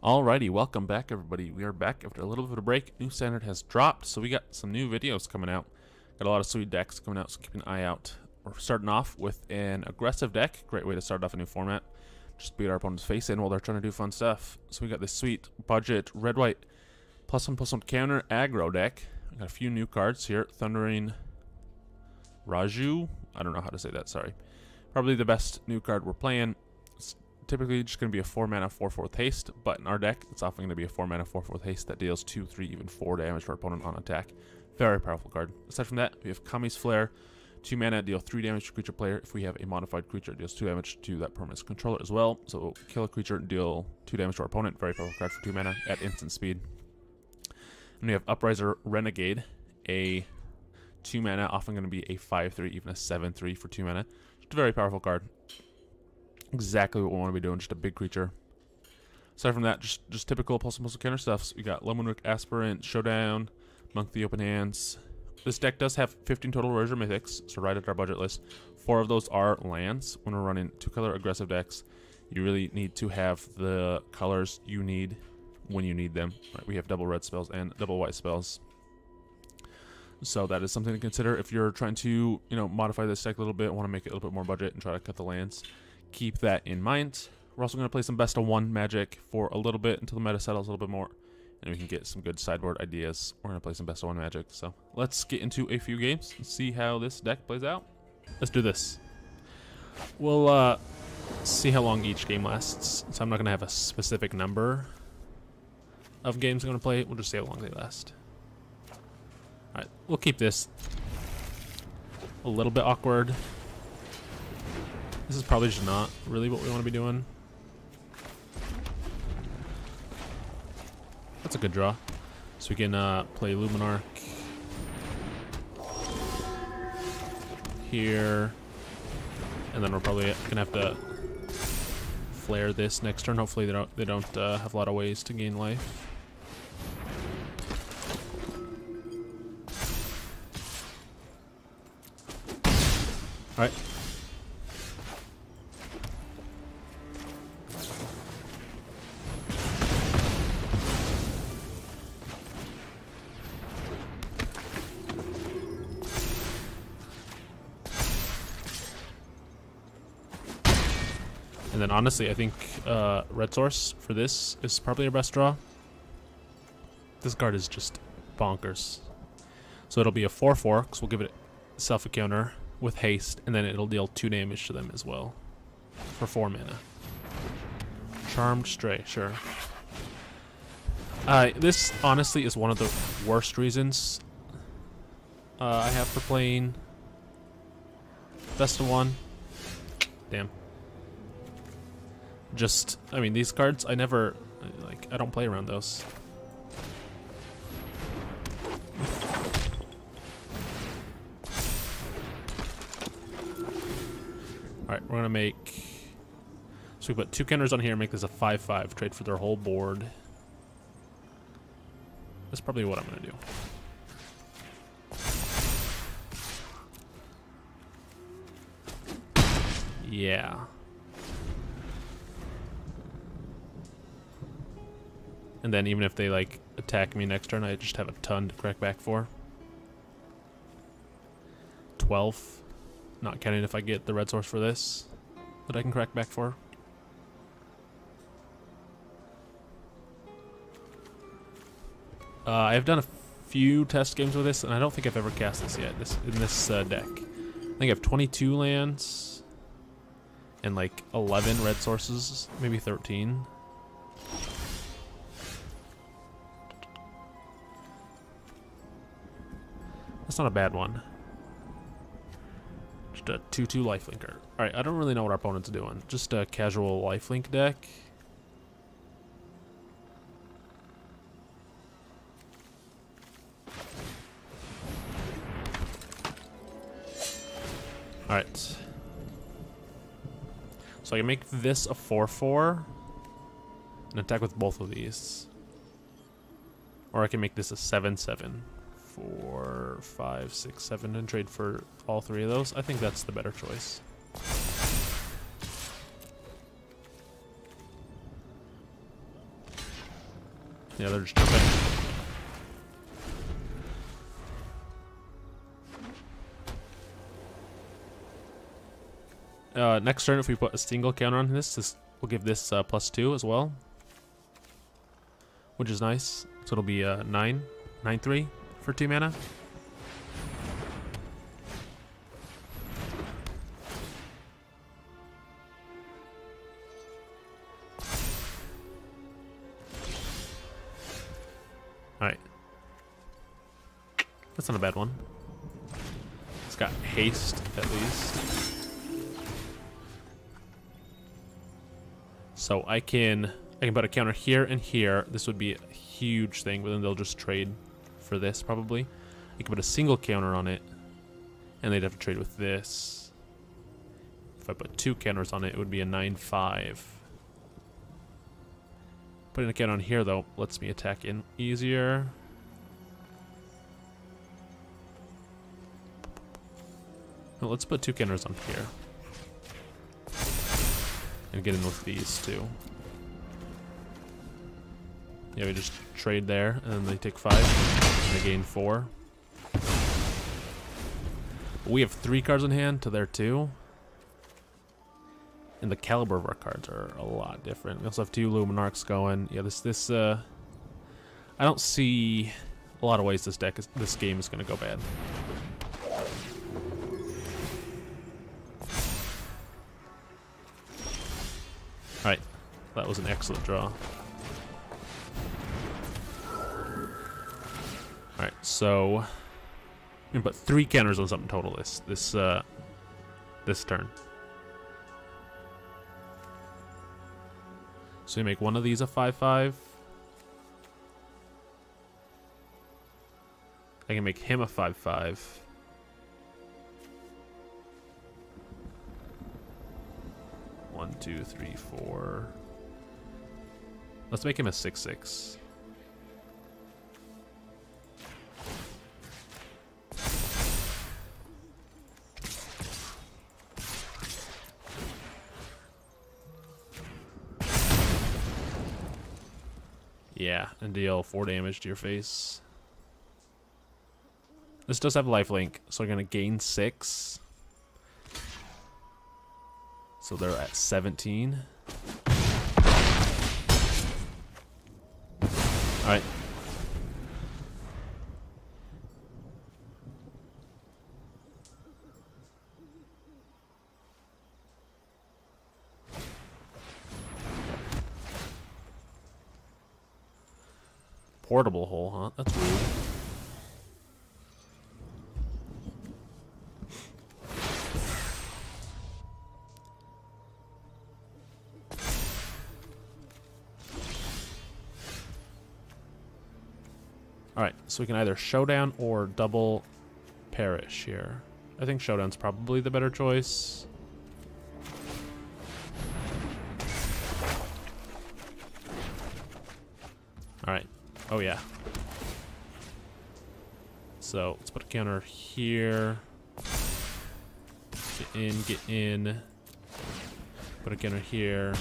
Alrighty, welcome back everybody. We are back after a little bit of a break. New standard has dropped, so we got some new videos coming out. Got a lot of sweet decks coming out, so keep an eye out. We're starting off with an aggressive deck. Great way to start off a new format. Just beat our opponent's face in while they're trying to do fun stuff. So we got this sweet budget red-white +1/+1 counter aggro deck. We got a few new cards here. Thundering Raiju. I don't know how to say that, sorry. Probably the best new card we're playing. It's typically just going to be a 4-mana 4/4 haste, but in our deck, it's often going to be a 4-mana 4/4 haste that deals 2, 3, even 4 damage to our opponent on attack. Very powerful card. Aside from that, we have Kami's Flare. 2 mana, deal 3 damage to creature player. If we have a modified creature, it deals 2 damage to that permanent's controller as well. So kill a creature and deal 2 damage to our opponent. Very powerful card for 2 mana at instant speed. And we have Upriser Renegade, a 2 mana, often going to be a 5/3, even a 7/3 for 2 mana. Just a very powerful card. Exactly what we want to be doing, just a big creature. Aside from that, just typical +1/+1 counter stuff. So we got Luminarch Aspirant, Showdown, Monk the Open Hands. This deck does have 15 total Rarer Mythics, so right at our budget list. 4 of those are lands. When we're running 2-color aggressive decks, you really need to have the colors you need when you need them. Right, we have double red spells and double white spells. So that is something to consider if you're trying to, modify this deck a little bit, want to make it a little bit more budget and try to cut the lands. Keep that in mind. We're also going to play some best of 1 Magic for a little bit until the meta settles a little bit more, and we can get some good sideboard ideas. We're going to play some best of 1 Magic. So let's get into a few games and see how this deck plays out. Let's do this. We'll see how long each game lasts. So I'm not going to have a specific number of games I'm going to play. We'll just see how long they last. Alright, we'll keep this a little bit awkward. This is probably just not really what we want to be doing. That's a good draw. So we can play Luminarch here. And then we're probably going to have to flare this next turn. Hopefully they don't have a lot of ways to gain life. Alright. And then honestly, I think Red Source for this is probably our best draw. This card is just bonkers. So it'll be a 4/4, because we'll give it itself a counter with haste, and then it'll deal 2 damage to them as well for 4 mana. Charmed Stray, sure. This honestly is one of the worst reasons I have for playing best of 1. Damn. I mean, these cards, I don't play around those. Alright, we're gonna make... So we put 2 counters on here, make this a 5/5, trade for their whole board. That's probably what I'm gonna do. Yeah. And then even if they attack me next turn, I just have a ton to crack back for. 12. Not counting if I get the red source for this that I can crack back for. I've done a few test games with this, and I don't think I've ever cast this yet. In this deck, I think I have 22 lands and 11 red sources, maybe 13. That's not a bad one. Just a 2/2 lifelinker. Alright, I don't really know what our opponent's doing. Just a casual lifelink deck. Alright. So I can make this a 4/4 and attack with both of these. Or I can make this a 7/7. 4, 5, 6, 7, and trade for all 3 of those. I think that's the better choice. Yeah, they're just jumping. Next turn, if we put a single counter on this will give this +2 as well, which is nice. So it'll be 9/3 for 2 mana. Alright. That's not a bad one. It's got haste, at least. So I can put a counter here and here. This would be a huge thing, but then they'll just trade for this, probably. I can put a single counter on it, and they'd have to trade with this. If I put 2 counters on it, it would be a 9/5. Putting a counter on here, though, lets me attack in easier. Well, let's put 2 counters on here. And get in with these, too. Yeah, we just trade there, and then they take 5, and they gain 4. We have 3 cards in hand to their 2. And the caliber of our cards are a lot different. We also have 2 Luminarchs going. Yeah, this I don't see a lot of ways this game is going to go bad. Alright, that was an excellent draw. Alright, so I'm gonna put 3 counters on something total this turn. So you make one of these a 5/5. I can make him a 5/5. One, 2, 3, 4. Let's make him a 6/6. Yeah, and deal 4 damage to your face. This does have lifelink, so we're gonna gain 6. So they're at 17. Alright. Portable hole, huh? That's rude. Alright, so we can either Showdown or double Parish here. I think Showdown's probably the better choice. Alright. Oh yeah. So let's put a counter here. Get in. Put a counter here.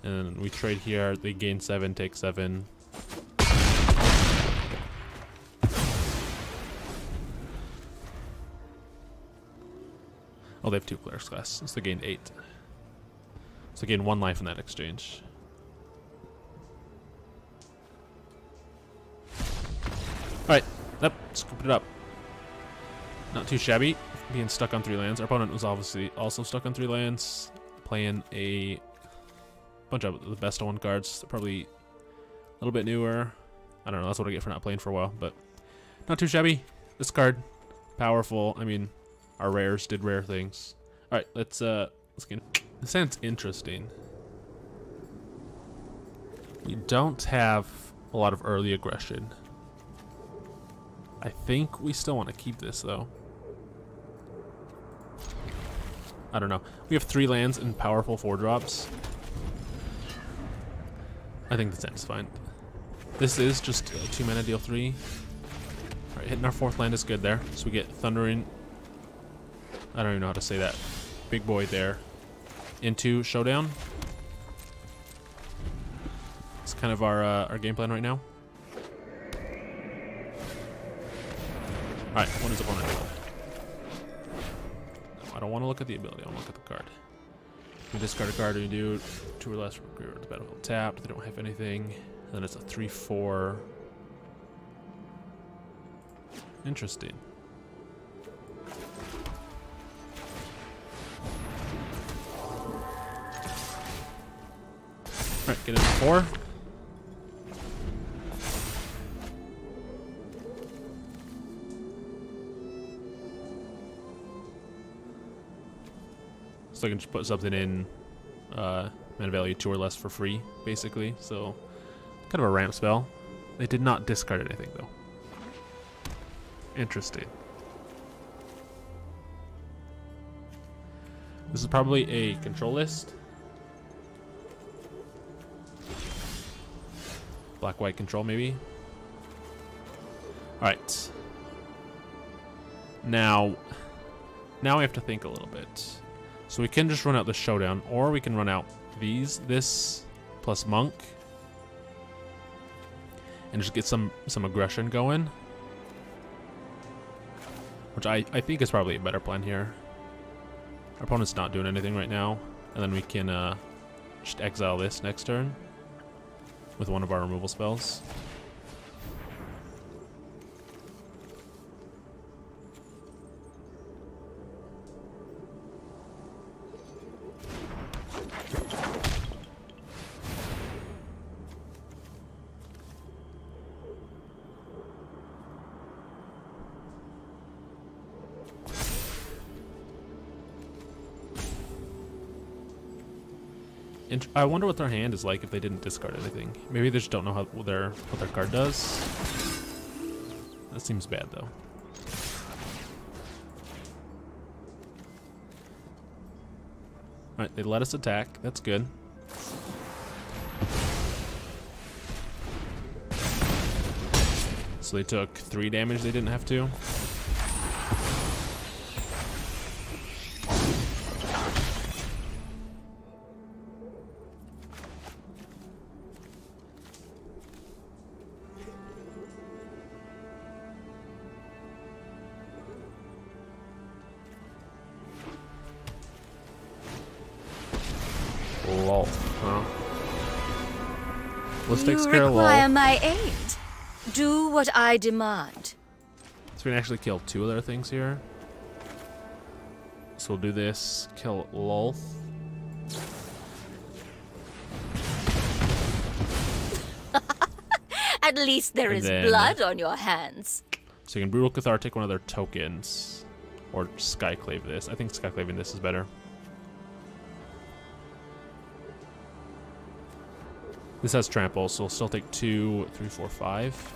And we trade here. They gain 7, take 7. Oh, they have 2 Cleric's Class, so they gained 8. So they gained 1 life in that exchange. Alright, yep, scoop it up. Not too shabby, being stuck on 3 lands. Our opponent was obviously also stuck on 3 lands, playing a bunch of the best of 1 cards. They're probably a little bit newer. I don't know, that's what I get for not playing for a while, but not too shabby. This card, powerful. I mean, our rares did rare things. Alright, let's get. This sounds interesting. We don't have a lot of early aggression. I think we still want to keep this, though. I don't know. We have 3 lands and powerful 4-drops. I think this ends fine. This is just 2 mana, deal 3. Alright, hitting our 4th land is good there. So we get Thundering. I don't even know how to say that. Big boy there. Into Showdown. kind of our game plan right now. All right, what is opponent doing? No, I don't want to look at the ability. I want to look at the card. You discard a card, or you do 2 or less from the battlefield tapped. They don't have anything. And then it's a 3/4. Interesting. Alright, get it to 4. So I can just put something in mana value 2 or less for free, basically. So, kind of a ramp spell. They did not discard anything, though. Interesting. This is probably a control list. Black-white control, maybe. Alright. Now we have to think a little bit. So we can just run out the Showdown, or we can run out this plus Monk, and just get some aggression going. Which I think is probably a better plan here. Our opponent's not doing anything right now, and then we can just exile this next turn with one of our removal spells. I wonder what their hand is like if they didn't discard anything. Maybe they just don't know what their card does. That seems bad though. Alright, they let us attack. That's good. So they took 3 damage they didn't have to. Lol. Huh. Let's take care of lol. You require my aid. Do what I demand. So we can actually kill 2 other things here. So we'll do this. Kill lol. At least there is blood on your hands. So you can Brutal Cathar, take one of their tokens. Or Skyclave this. I think Skyclaving this is better. This has trample, so we'll still take 2, 3, 4, 5.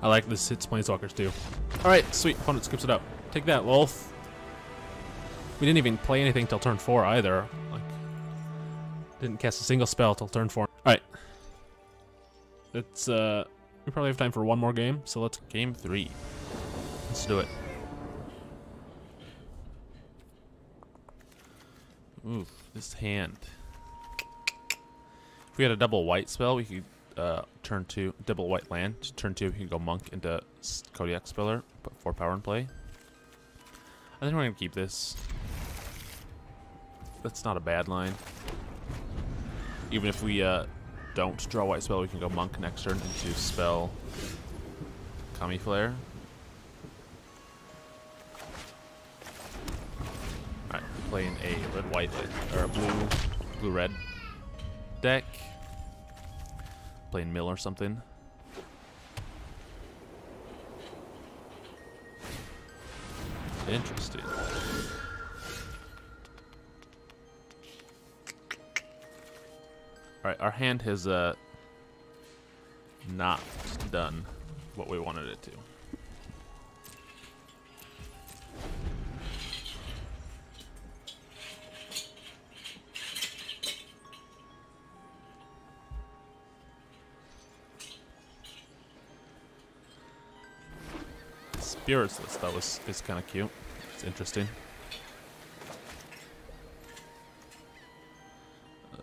I like this hits Planeswalkers too. Alright, sweet. Opponent skips it up. Take that, Lolth. We didn't even play anything till turn 4 either. Like, didn't cast a single spell till turn 4. Alright. It's we probably have time for one more game, so let's game 3. Let's do it. Ooh, this hand. If we had a double white spell, we could turn 2 double white land. Turn 2, we can go monk into Kodiak Speller, put 4 power in play. I think we're gonna keep this. That's not a bad line. Even if we don't draw white spell, we can go monk next turn into spell Kami Flare. Alright, playing a red-white or a blue-red deck. Playing mill or something. Interesting. Alright, our hand has not done what we wanted it to. Spirits list. That is kind of cute. It's interesting.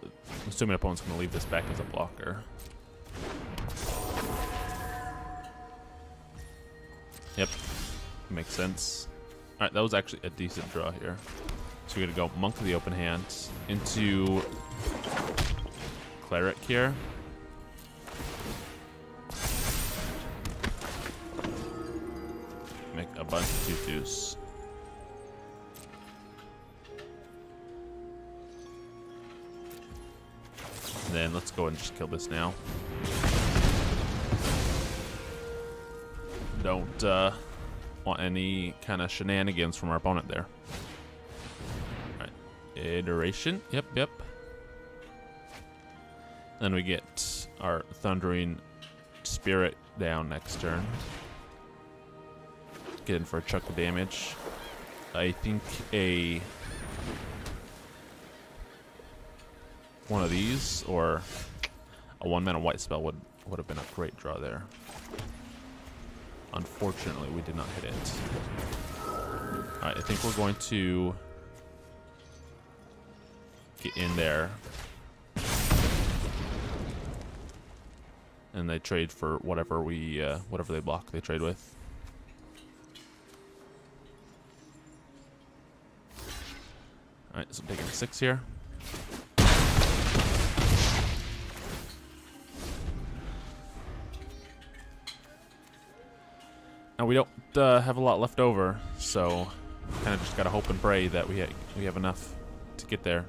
I'm assuming opponent's going to leave this back as a blocker. Yep, makes sense. All right, that was actually a decent draw here. So we're gonna go Monk of the Open Hand into Cleric here. Make a bunch of 2/2s. And then let's go and just kill this now. Don't want any kind of shenanigans from our opponent there. Alright. Iteration. Yep. Then we get our Thundering Spirit down next turn. Get in for a chunk of damage. I think one of these or a 1-mana white spell would have been a great draw there. Unfortunately, we did not hit it. Alright, I think we're going to get in there. And they trade for whatever whatever they block, they trade with. Alright, so I'm taking a 6 here. Now we don't have a lot left over, so kind of just gotta hope and pray that we have enough to get there.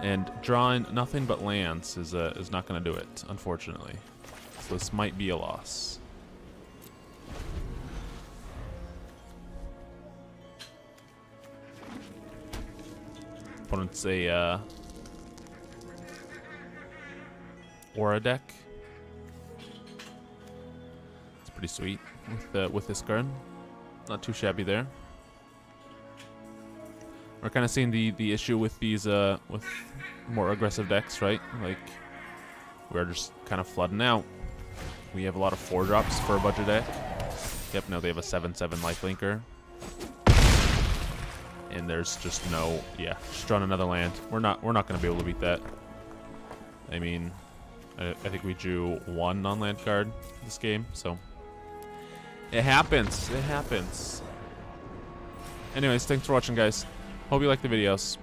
And drawing nothing but lands is not gonna do it, unfortunately. So this might be a loss. Opponent's a Aura deck. It's pretty sweet with this card. Not too shabby there. We're kind of seeing the issue with these with more aggressive decks, right? Like we're just kind of flooding out. We have a lot of 4-drops for a budget deck. Yep, no, they have a 7/7 lifelinker. And there's just no, yeah, just drawing another land. We're not gonna be able to beat that. I mean, I think we drew 1 non-land card this game, so it happens. It happens. Anyways, thanks for watching, guys. Hope you like the videos.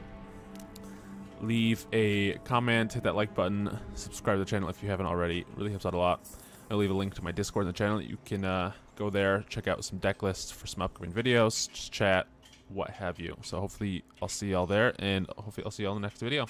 Leave a comment, hit that like button, subscribe to the channel if you haven't already. It really helps out a lot. I'll leave a link to my Discord in the channel. You can go there, check out some deck lists for some upcoming videos, just chat, what have you. So hopefully I'll see y'all there, and hopefully I'll see y'all in the next video.